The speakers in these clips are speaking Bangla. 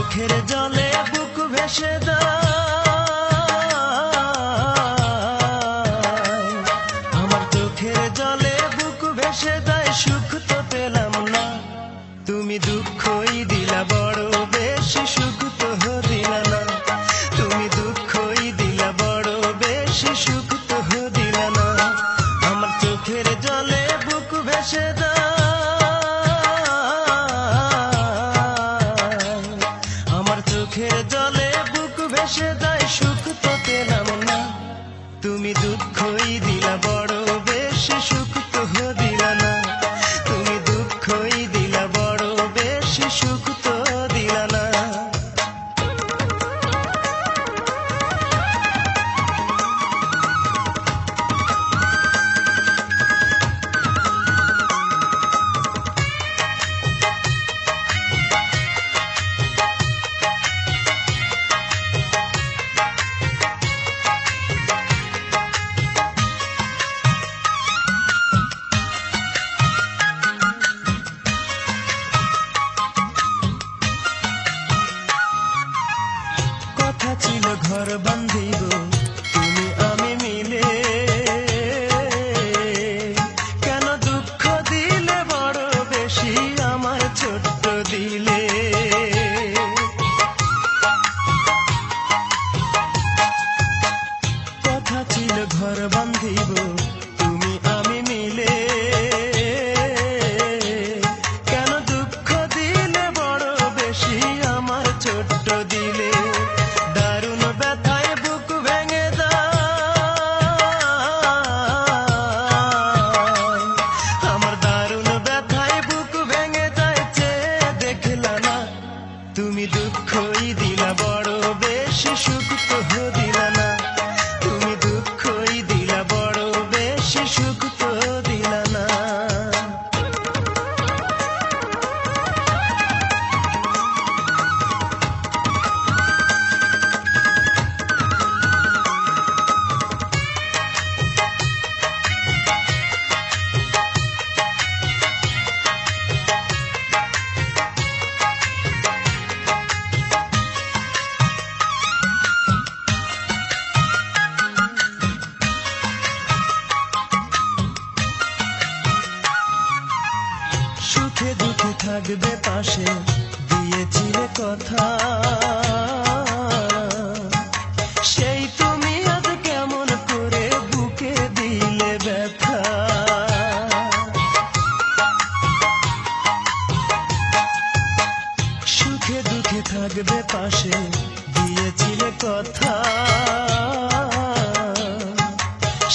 চোখের জলে বুক ভেসে দেয়, আমার চোখের জলে বুক ভেসে দেয়, সুখ তো পেলাম না, তুমি দুঃখই দিলা বড় বেশি, সুখ তো দিলা না, তুমি দুঃখই দিলা বড় বেশি, সুখ তো দিলা না। আমার চোখের জলে বুক ভেসে দেয়, চোখের জলে বুক ভেসে দেয়, সুখ তো পেলাম না, তুমি দুঃখই দিলা বড় বেশি, সুখ তো দিলা না, তুমি দুঃখই দিলা বড় বেশি, সুখ তো দিলা না। ছিল ঘর বান্ধিব তুমি আমি মিলে, কেন দুঃখ দিলে বড় বেশি আমার ছোট্ট দিলে। কথা ছিল ঘর বান্ধিব তুমি আমি মিলে, কেন দুঃখ দিলে বড় বেশি আমার ছোট্ট দিলে। দারুণ ব্যথায় বুক ভেঙে যায়, আমার দারুণ ব্যথায় বুক ভেঙে যায়, চেয়ে দেখলা না, তুমি দুঃখই দিলা বড় বেশি, সুখ তো দিলা না, তুমি দুঃখই দিলা বড় বেশি, সুখ তো দিলা না। সুখে দুঃখে থাকবে পাশে দিয়েছিলে কথা, সেই তুমি আজ কেমন করে বুকে দিলে ব্যথা। সুখে দুঃখে থাকবে পাশে দিয়েছিলে কথা,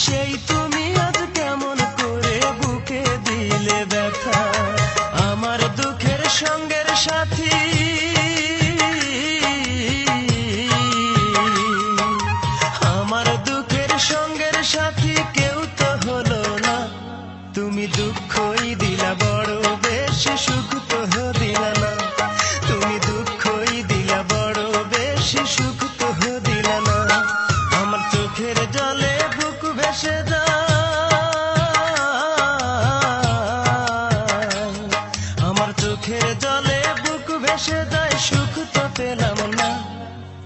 সেই তুমি আজ কেমন করে বুকে দিলে ব্যথা। আমার দুঃখের সঙ্গের সাথী, আমার দুঃখের সঙ্গের সাথী কেউ তো হলো না, তুমি দুঃখই দিলা বড় বেশি, সুখ তো দিলা না, তুমি দুঃখই দিলা বড় বেশি, সুখ তো দিলা না। আমার চোখের জলে বুক ভেসে যায়, আমার চোখের জলে বুক ভেসে যায়, সুখ তো পেলাম না,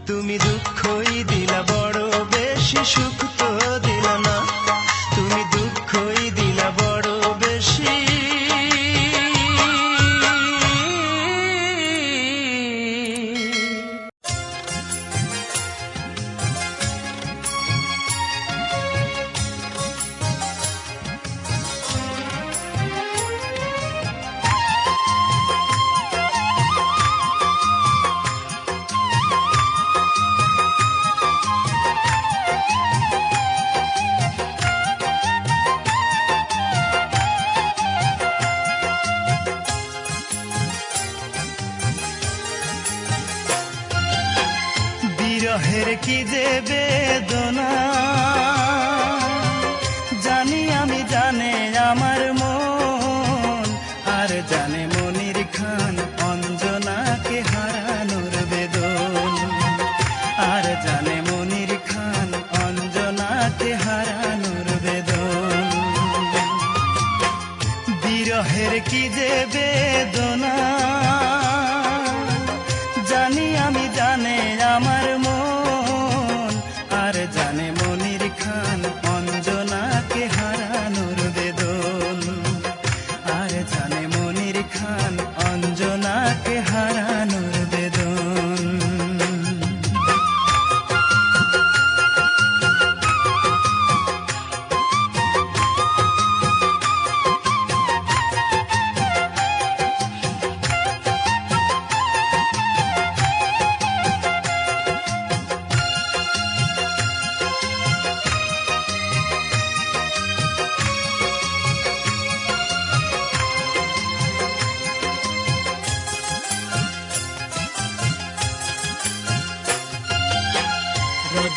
তুমি দুঃখই দিলা বড় বেশি, সুখ তো দিলা না, তুমি দুঃখই দিলা বড় বেশি। বিরহের কি যে বেদনা, জানি আমি, জানে আমার মন, আর জানে মনির খান অঞ্জনাকে হারানোর বেদন, আর জানে মনির খান অঞ্জনাকে হারানোর বেদন। বিরহের কি যে বেদনা, জানি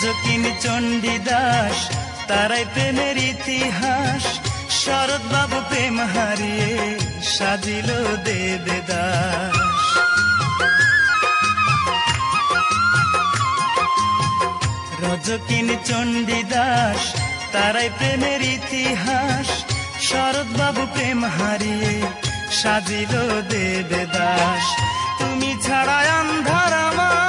রজকিনী চণ্ডীদাস তারাই প্রেমের ইতিহাস, শরৎ বাবু প্রেম হারিয়ে সাজিল দেবদাস। রজকিনী চণ্ডীদাস তারাই প্রেমের ইতিহাস, শরৎ বাবু প্রেম হারিয়ে সাজিল দেবদাস। তুমি ছাড়া আন্ধার আমার,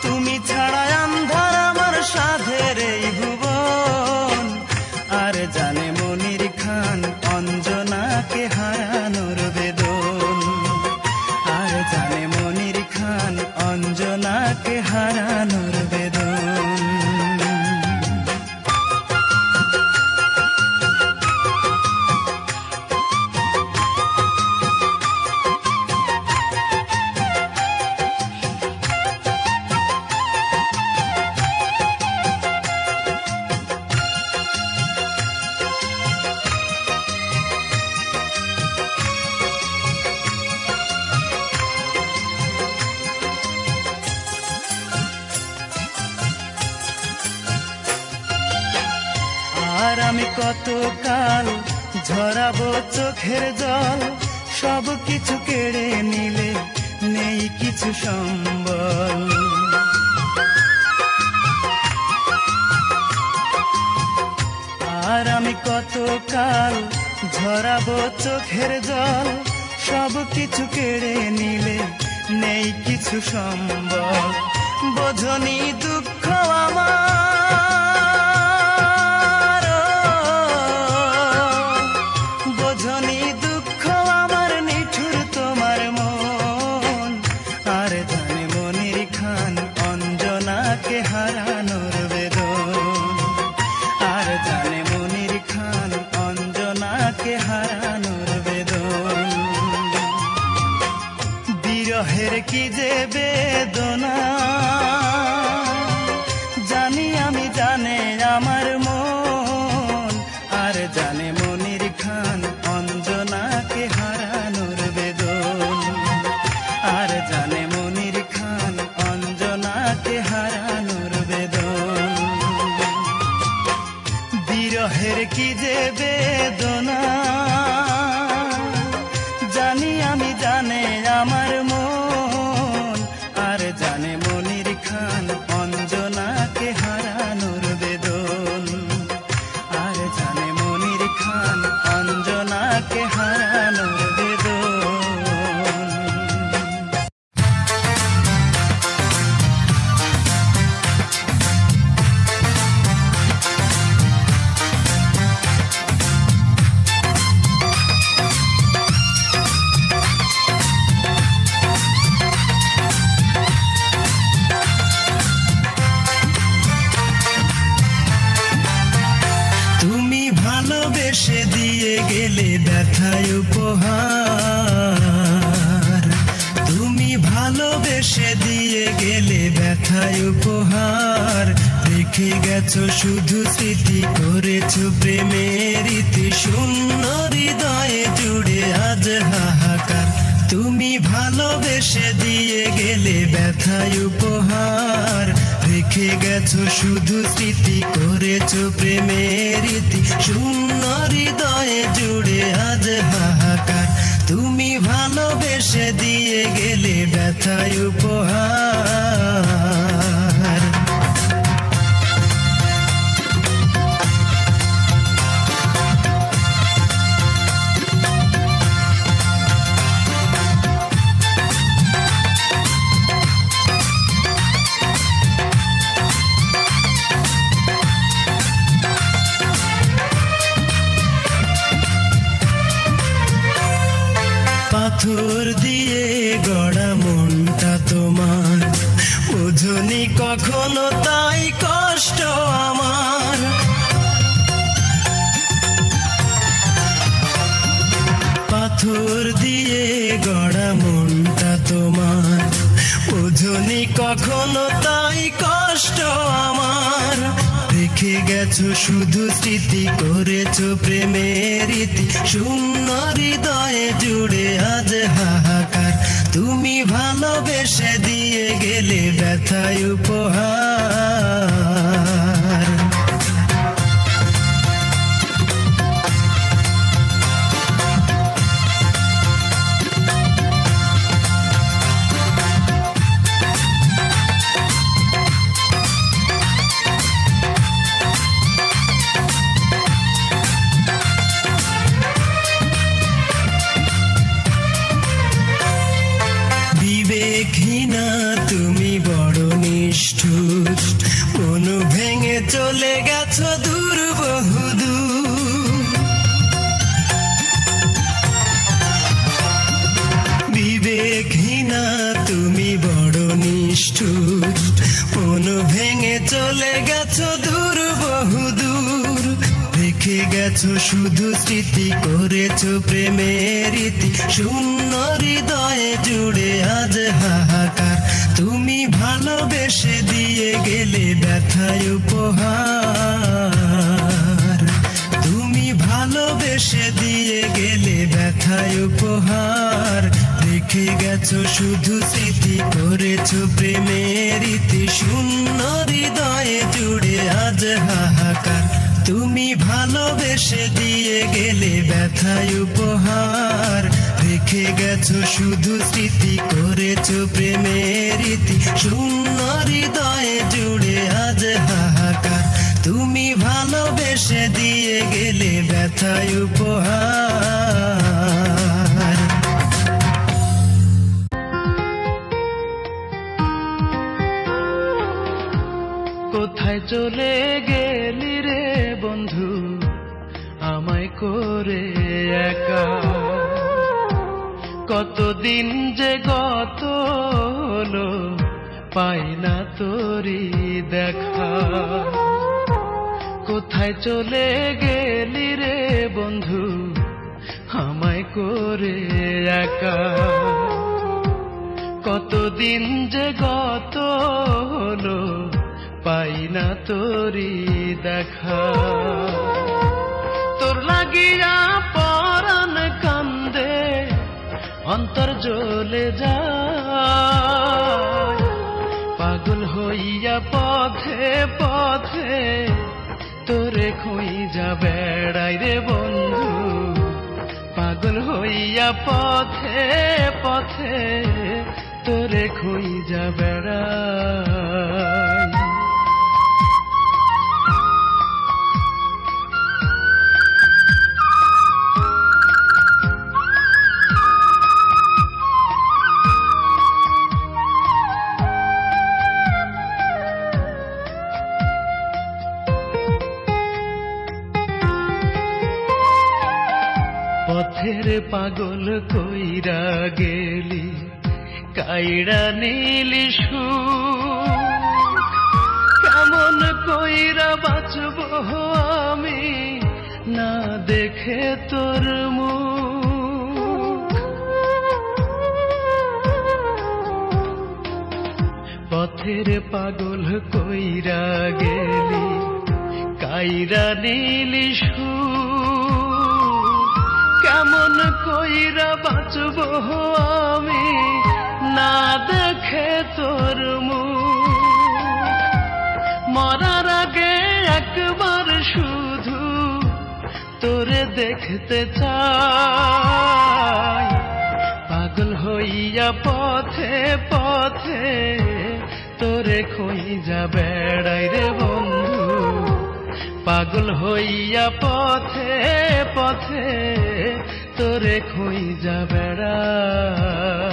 তুমি ছাড়া আন্ধার আমার সাধের এই ভুবন। আর জানে মনির খান অঞ্জনাকে হারানোর বেদন, আর জানে মনির খান অঞ্জনাকে হারানোর বেদন। আর আমি কতকাল ঝরাবো চোখের জল, সব কিছু কেড়ে নিলে নেই কিছু সম্বল। আর আমি কতকাল ঝরাবো চোখের জল, সব কিছু কেড়ে নিলে নেই কিছু সম্বল। বোঝনি দুঃখ আমার, বোঝনি দুঃখ আমার নিঠুর তোমার মন। আর জানে মনির খান অঞ্জনাকে হারানোর বেদন, আর জানে মনির খান অঞ্জনাকে হারানোর বেদন। বিরহের কি যে বেদনা জানি আমি, জানে আমার মন। আর জানে মনির খান অঞ্জনাকে হারানোর বেদন, আর জানে মনির খান অঞ্জনাকে হারানোর বেদন। বিরহের কি যে বেদনা জানি আমি, জানে আমার মন। আর জানে মনির খান অঞ্জনাকে হারানোর বেদন, আর জানে মনির খান অঞ্জনাকে হারানোর বেদন। তুমি ভালোবেসে দিয়ে গেলে ব্যথায় উপহার, তুমি ভালোবেসে দিয়ে গেলে ব্যথায় উপহার। রেখে গেছো শুধু স্মৃতি, করেছো প্রেমের ইতি, শূন্য হৃদয়ে জুড়ে আজ হাহাকার। তুমি ভালোবেসে দিয়ে গেলে ব্যথায় উপহার, রেখে গেছো শুধু স্মৃতি, করেছো প্রেমের ইতি, শূন্য হৃদয়ে জুড়ে আজ হাহাকার। তুমি ভালোবেসে দিয়ে গেলে ব্যথায় উপহার। পাথর দিয়ে গড়া মনটা তোমার, বোঝনি কখনো তাই কষ্ট আমার। পাথর দিয়ে গড়া মনটা তোমার, বোঝনি কখনো তাই কষ্ট আমার। রেখে গেছো শুধু স্মৃতি, করেছো প্রেমের ইতি, শূন্য হৃদয়ে জুড়ে আজ হাহাকার। তুমি ভালো ব্যথায় উপহার। বিবেকহীনা তুমি বড় নিষ্ঠুর, মন ভেঙে চলে গেছো দূর বহুদূর। বিবেকহীনা তুমি বড় নিষ্ঠুর, মন ভেঙে চলে গেছো দূর বহুদূর। রেখে গেছো শুধু স্মৃতি, করেছো প্রেমের রীতি, শূন্য হৃদয়ে জুড়ে আজ হাহাকার। তুমি ভালোবেসে দিয়ে গেলে ব্যথায় উপহার। তুমি ভালোবেসে দিয়ে গেলে ব্যথায় উপহার। রেখে গেছো শুধু স্মৃতি, করেছো প্রেমের রীতি, শূন্য হৃদয়ে জুড়ে আজ হাহাকার। তুমি ভালোবেসে দিয়ে গেলে ব্যথায় উপহার। রেখে গেছো শুধু স্মৃতি, করেছো প্রেমের রীতি, শূন্য হৃদয়ে জুড়ে আজ হাহাকার। তুমি ভালোবেসে দিয়ে গেলে ব্যথায় উপহার। কোথায় চলে গেলি রে বন্ধু, আমায় করে একা? কতদিন যে গত হলো, পাই না তোরি দেখা। কোথায় চলে গেলি রে বন্ধু, আমায় করে একা? কতদিন যে গত হলো, পাই না তোরি দেখা। তোর লাগিয়া পরাণ কান্দে, অন্তর জ্বলে যায়। পাগল হইয়া পথে পথে তোরে খুঁজা বেড়াই রে বন্ধু। পাগল হইয়া পথে পথে তোরে খুঁজা বেড়াই। পথের পাগল কইরা গেলি, কাইড়া নীলি সুখ। কেমন কইরা বাঁচব আমি না দেখে তোর মুখ। পথের পাগল কইরা গেলি, কাইড়া নীলি সুখ। কেমন কইরা বাঁচব আমি না দেখে তোর মুখ। মরার আগে একবার শুধু তোরে দেখতে চাই। পাগল হইয়া পথে পথে তোরে খুঁজা বেড়াই রে বন্ধু। পাগল হইয়া পথে পথে তোরে খুঁজা বেড়াই।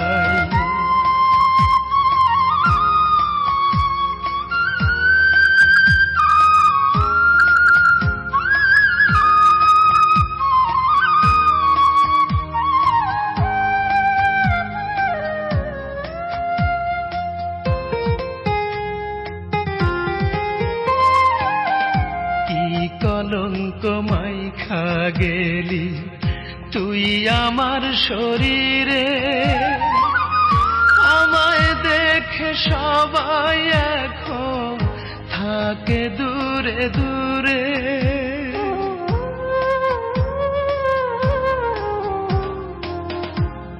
কলঙ্ক মাইখা গেলি তুই আমার শরীরে। আমায় দেখে সবাই এখন থাকে দূরে দূরে।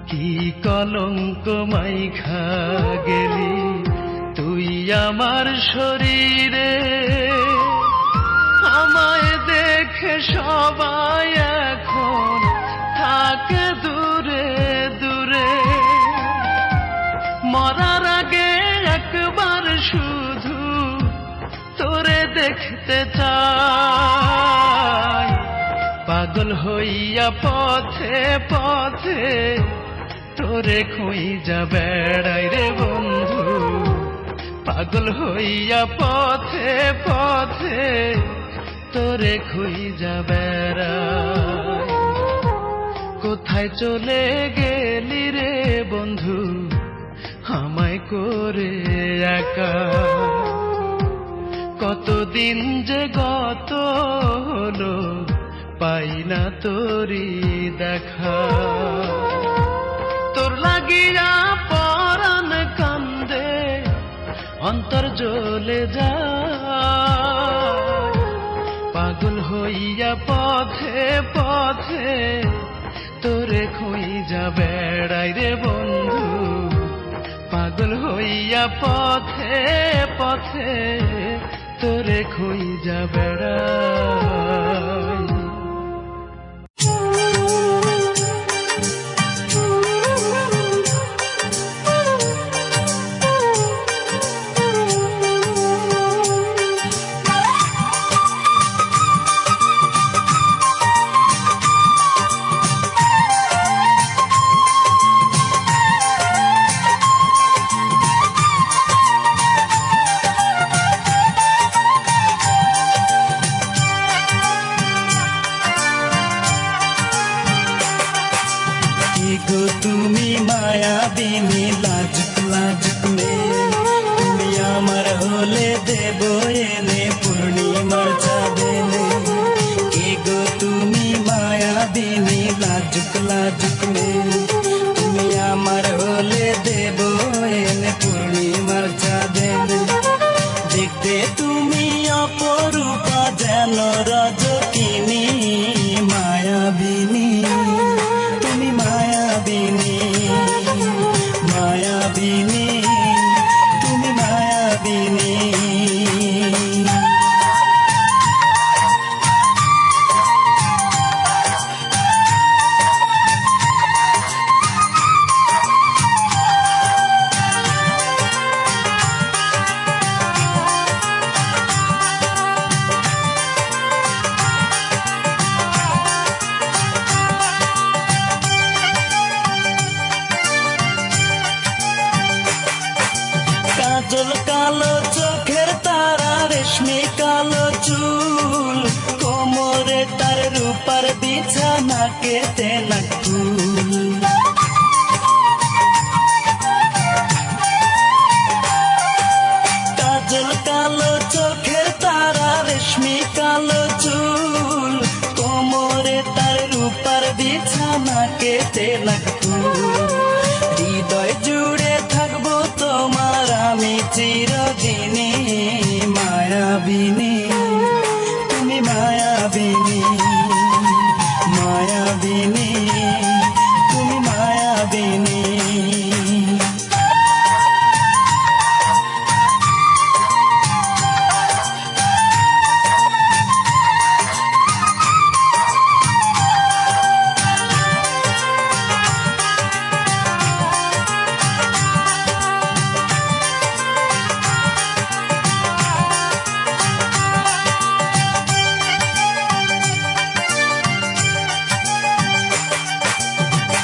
কি কলঙ্ক মাইখা গেলি তুই আমার শরীরে, আমায় দেখে সবাই এখন থাকে দূরে দূরে। মরার আগে একবার শুধু তোরে দেখতে চাই। পাগল হইয়া পথে পথে তোরে খুঁজা বেড়াই রে বন্ধু, পাগল হইয়া পথে পথে তোরে খুঁজা বেড়াই। কোথায় চলে গেলি রে বন্ধু আমায় করে একা, কতদিন যে গত হলো পাই না তোরি দেখা। তোর লাগিয়া পরাণ কান্দে অন্তর জ্বলে যায়। পাগল হইয়া পথে পথে তোরে খুঁজা বেড়াই রে বন্ধু, পাগল হইয়া পথে পথে তোরে খুঁজা বেড়াই। তুমি মায়াবিনী লাজুক লাজুক মেয়ে, তুমি আমার হলে দেব এনে পূর্ণিমার চাঁদেনে। কে গো তুমি মায়াবিনী লাজুক লাজুক মেয়ে, তুমি আমার হলে দেব এনে পূর্ণিমার চাঁদেনে। দেখতে তুমি অপরূপা যেন রজকিনী, মায়াবিনী তুমি মায়াবিনী, মায়াবিনী তুমি মায়াবিনী। কাজল কালো চোখের তারা, রেশমি কালো চুল, কোমরে তার রূপার বিছানা কেটে নাকুল। কাজল কালো চোখের তারা, রেশমি কালো চুল, কোমরে তার রূপার বিছানা কেটে নাকুল। হৃদয় জুড়ে থাকবো তোমার আমি চিরদিনী, মায়াবিনী তুমি মায়াবিনী, মায়াবিনী তুমি মায়াবিনী।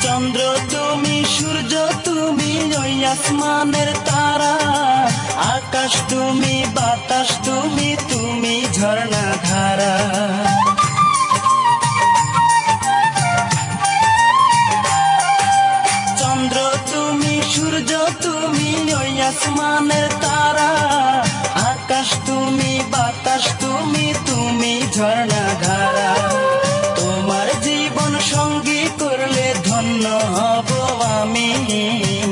চন্দ্র তুমি, সূর্য তুমি, ওই আসমানের তারা, আকাশ তুমি, বাতাস তুমি, তুমি ঝর্ণা ধারা। চন্দ্র তুমি, সূর্য তুমি, ওই আসমানের তারা, আকাশ তুমি, বাতাস তুমি, তুমি ঝর্ণা ধারা। তোমার জীবন সঙ্গী করলে ধন্য হব আমি,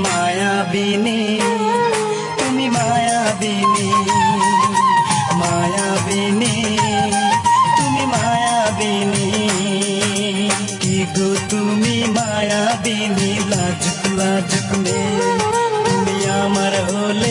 মায়াবিনী তুমি মায়াবিনী, মায়াবিনী তুমি মায়াবিনী। কি গো তুমি মায়াবিনী লাজুক লাজুক মেয়ে, তুমি আমার হলে